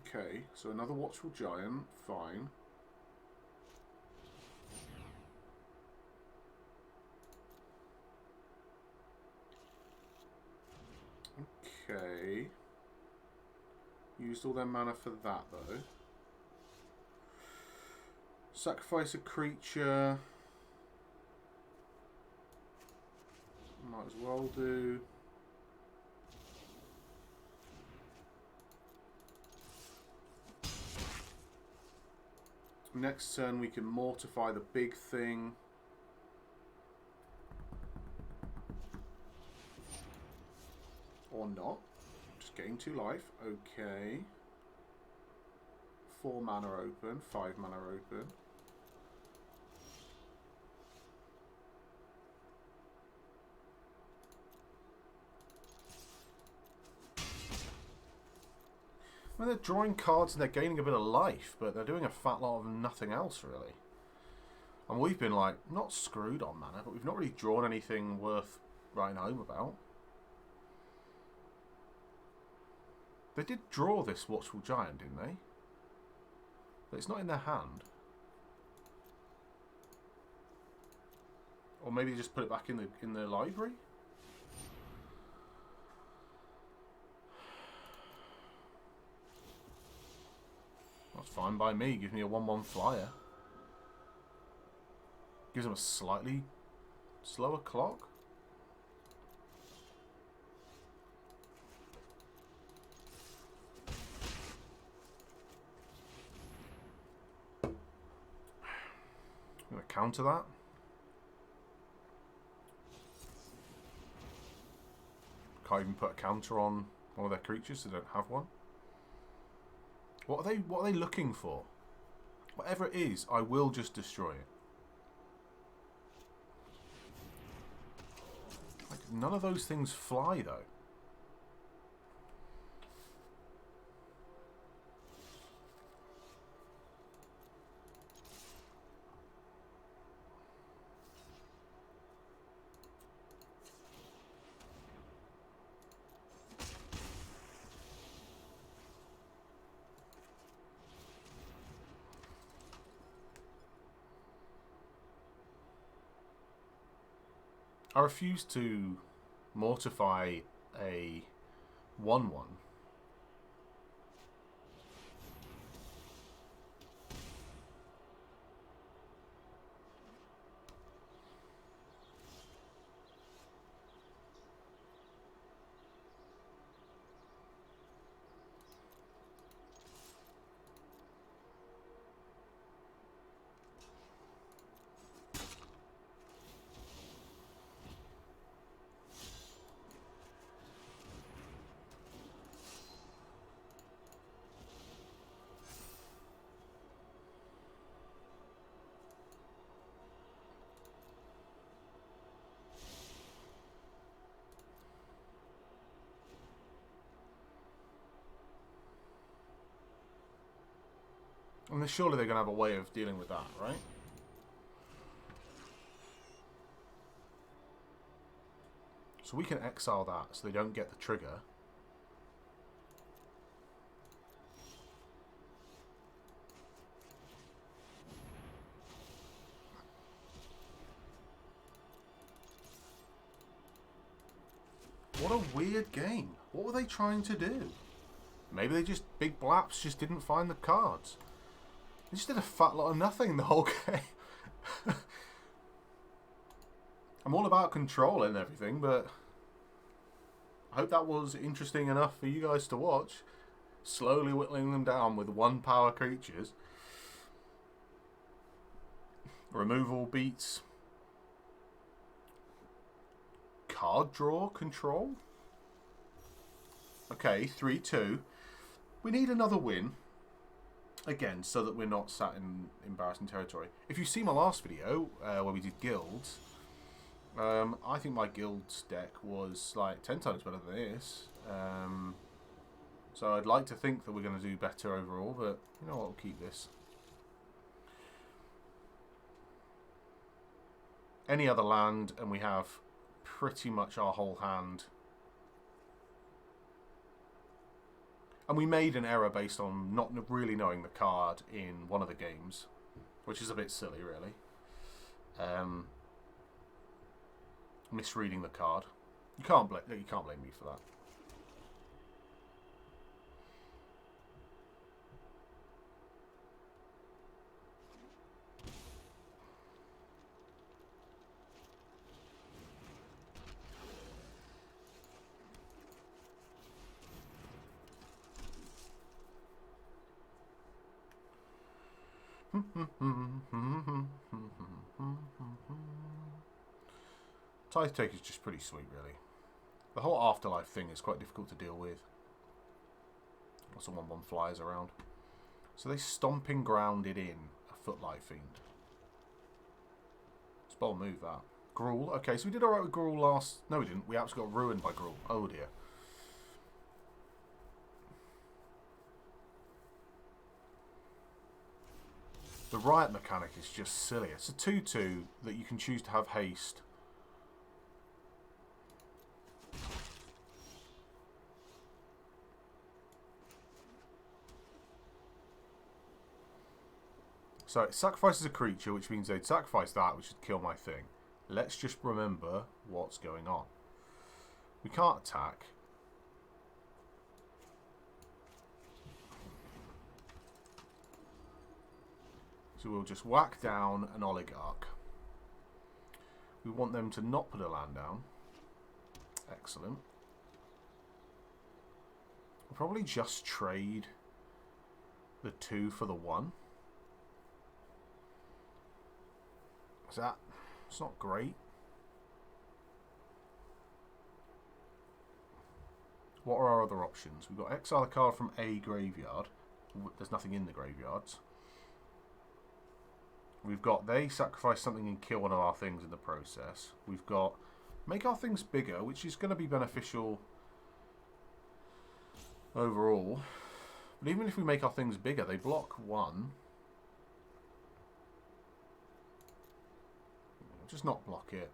Speaker 1: Okay, so another Watchful Giant, fine. Okay. Used all their mana for that, though. Sacrifice a creature. Might as well do. Next turn we can mortify the big thing. Or not. Just getting 2 life. Okay. 4 mana open. 5 mana open. I mean, they're drawing cards and they're gaining a bit of life, but they're doing a fat lot of nothing else, really. And we've been, like, not screwed on mana, but we've not really drawn anything worth writing home about. They did draw this Watchful Giant, didn't they? But it's not in their hand. Or maybe they just put it back in the library? That's fine by me. Gives me a 1/1 flyer. Gives them a slightly slower clock. I'm going to counter that. Can't even put a counter on one of their creatures, so they don't have one. What are they looking for? Whatever it is, I will just destroy it. Like, none of those things fly, though. I refuse to mortify a 1/1. And surely they're going to have a way of dealing with that, right? So we can exile that so they don't get the trigger. What a weird game. What were they trying to do? Maybe they just, big blaps just didn't find the cards. They just did a fat lot of nothing the whole game. I'm all about control and everything, but I hope that was interesting enough for you guys to watch. Slowly whittling them down with 1-power creatures. Removal beats card draw control. Okay, 3-2. We need another win. Again, so that we're not sat in embarrassing territory. If you see my last video, where we did guilds, I think my guilds deck was like 10 times better than this. So I'd like to think that we're going to do better overall, but you know what, we'll keep this. Any other land, and we have pretty much our whole hand. And we made an error based on not really knowing the card in one of the games, which is a bit silly, really. Misreading the card. You can't blame me for that. Tithe Take is just pretty sweet, really. The whole afterlife thing is quite difficult to deal with. Lots of 1/1 flyers around. So they stomping grounded in a Footlight Fiend. It's a bold move, that. Gruul. Okay, so we did alright with Gruul last... No, we didn't. We actually got ruined by Gruul. Oh, dear. The Riot mechanic is just silly. It's a 2/2 that you can choose to have haste. So it sacrifices a creature, which means they'd sacrifice that, which would kill my thing. Let's just remember what's going on. We can't attack. So we'll just whack down an Oligarch. We want them to not put a land down. Excellent. We'll probably just trade the 2 for the 1. It's not great. What are our other options? We've got exile a card from a graveyard. There's nothing in the graveyards. We've got they sacrifice something and kill one of our things in the process. We've got make our things bigger, which is going to be beneficial overall. But even if we make our things bigger, they block 1. Just not block it.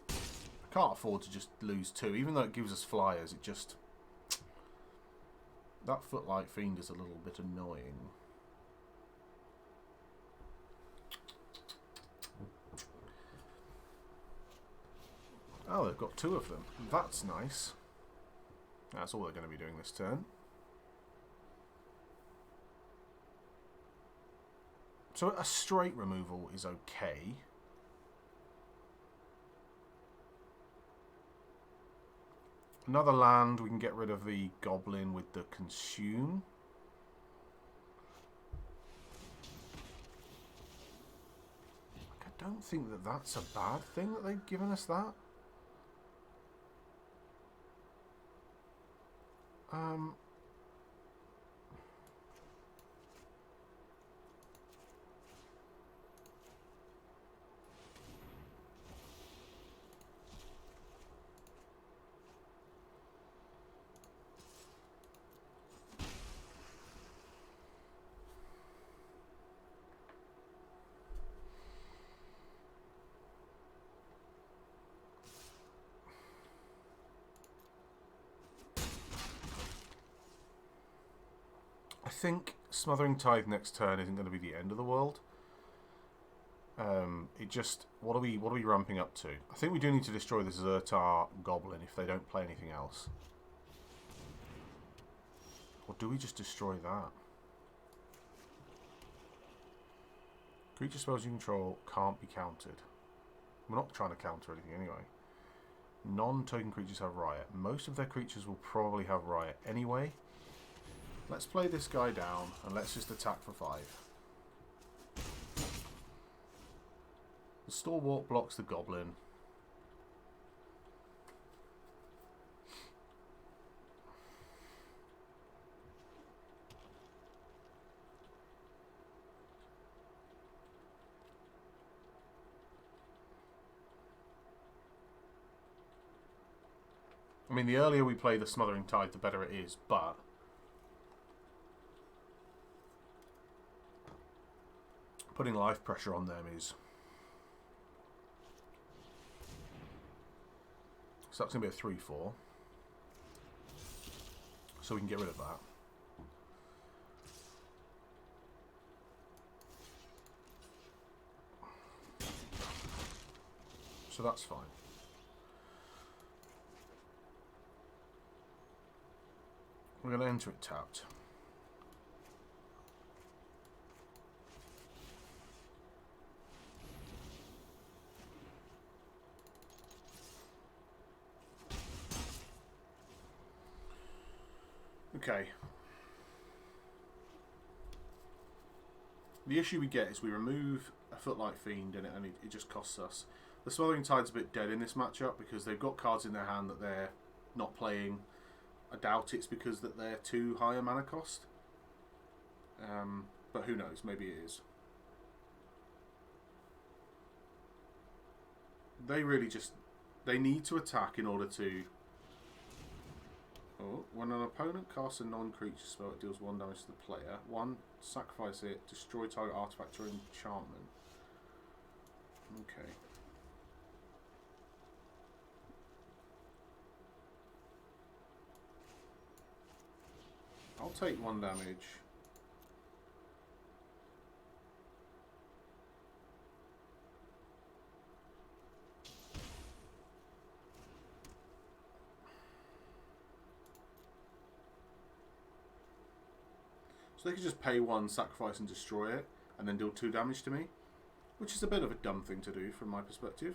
Speaker 1: I can't afford to just lose 2. Even though it gives us flyers, it just... That Footlight Fiend is a little bit annoying. Oh, they've got 2 of them. That's nice. That's all they're going to be doing this turn. So a straight removal is okay. Another land, we can get rid of the Goblin with the Consume. I don't think that that's a bad thing that they've given us that. I think Smothering Tithe next turn isn't going to be the end of the world. It just... What are we ramping up to? I think we do need to destroy the Zertar Goblin if they don't play anything else. Or do we just destroy that? Creature spells you control can't be countered. We're not trying to counter anything anyway. Non-token creatures have Riot. Most of their creatures will probably have Riot anyway. Let's play this guy down and let's just attack for 5. The Stalwart blocks the Goblin. I mean, the earlier we play the Smothering Tide, the better it is, but putting life pressure on them is... So that's going to be a 3-4. So we can get rid of that. So that's fine. We're going to enter it tapped. Okay. The issue we get is we remove a Footlight Fiend and it just costs us. The Smothering Tide's a bit dead in this matchup because they've got cards in their hand that they're not playing. I doubt it's because that they're too high a mana cost. But who knows, maybe it is. They really just... They need to attack in order to... Oh, when an opponent casts a non-creature spell, it deals 1 damage to the player. 1, sacrifice it, destroy target artifact or enchantment. Okay. I'll take 1 damage. So they could just pay 1, sacrifice and destroy it, and then deal 2 damage to me. Which is a bit of a dumb thing to do from my perspective.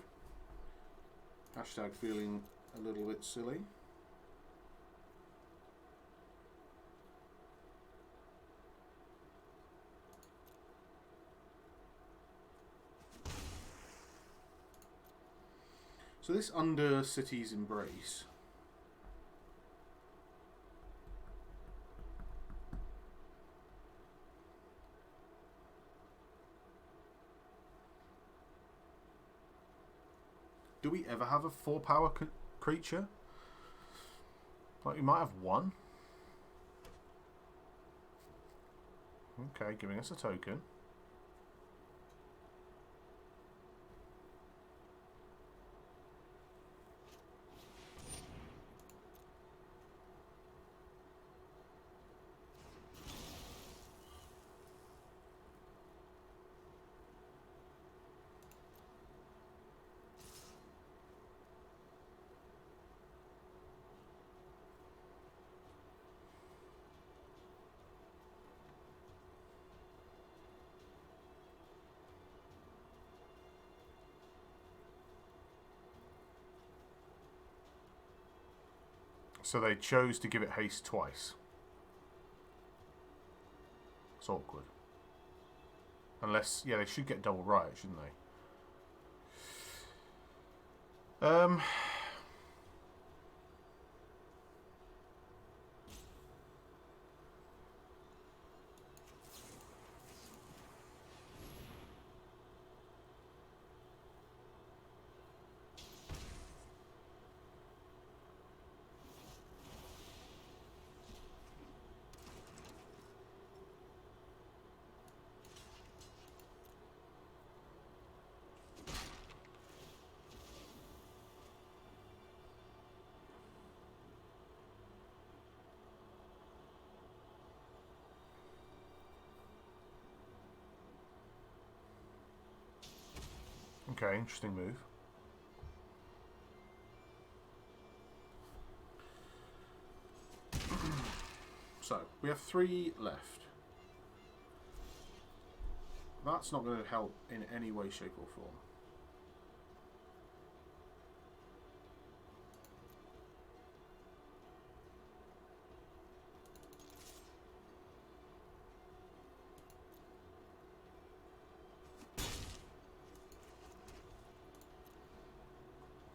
Speaker 1: Hashtag feeling a little bit silly. So this Undercity's Embrace. Do we ever have a 4-power creature? Like we might have 1. Okay, giving us a token. So they chose to give it haste twice. It's awkward. Unless, yeah, they should get double right, shouldn't they? Okay, interesting move. So, we have 3 left. That's not going to help in any way, shape or form.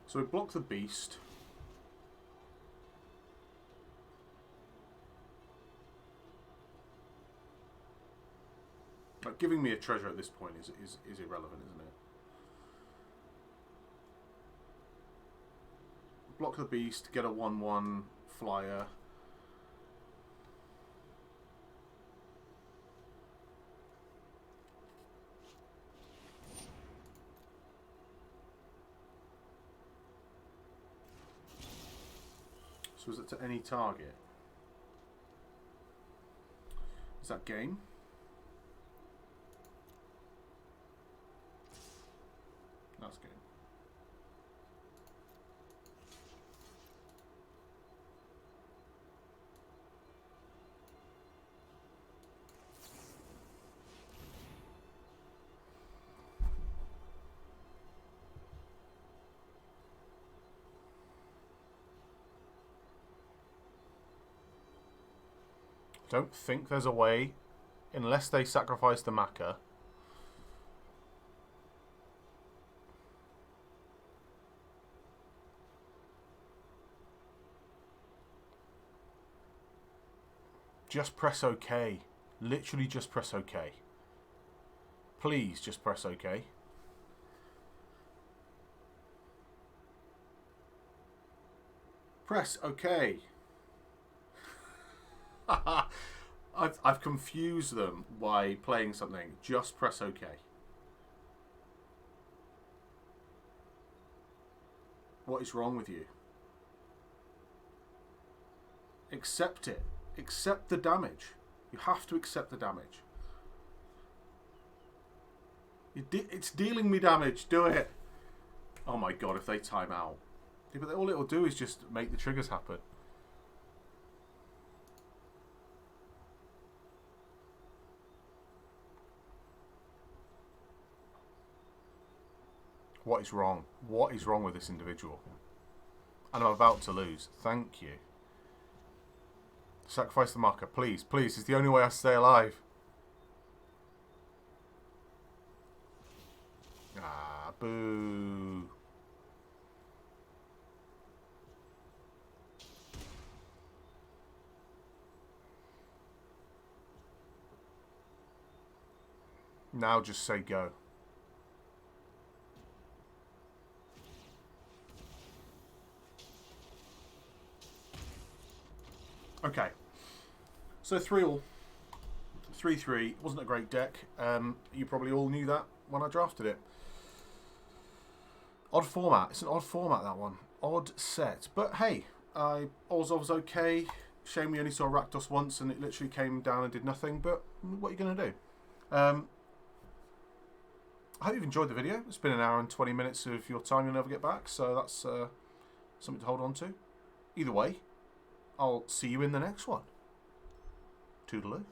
Speaker 1: So we block the beast. Like, giving me a treasure at this point is irrelevant, isn't it? block the beast, get a 1/1 flyer. So is it to any target? Is that game? That's game. Don't think there's a way, unless they sacrifice the Maca. Just press OK. Literally just press OK. Please just press OK. Press OK. I've confused them by playing something. Just press OK. What is wrong with you? Accept it. Accept the damage. You have to accept the damage. It's dealing me damage. Do it. Oh my god, if they time out. Yeah, but all it'll do is just make the triggers happen. What is wrong? What is wrong with this individual? And I'm about to lose. Thank you. Sacrifice the marker, please. Please, it's the only way I stay alive. Ah, boo. Now just say go. Okay, so 3-3. 3-3 wasn't a great deck. You probably all knew that when I drafted it. Odd format. It's an odd format, that one. Odd set. But hey, Orzhov's okay. Shame we only saw Rakdos once and it literally came down and did nothing. But what are you going to do? I hope you've enjoyed the video. It's been an hour and 20 minutes of your time you'll never get back. So that's something to hold on to. Either way, I'll see you in the next one. Toodaloo.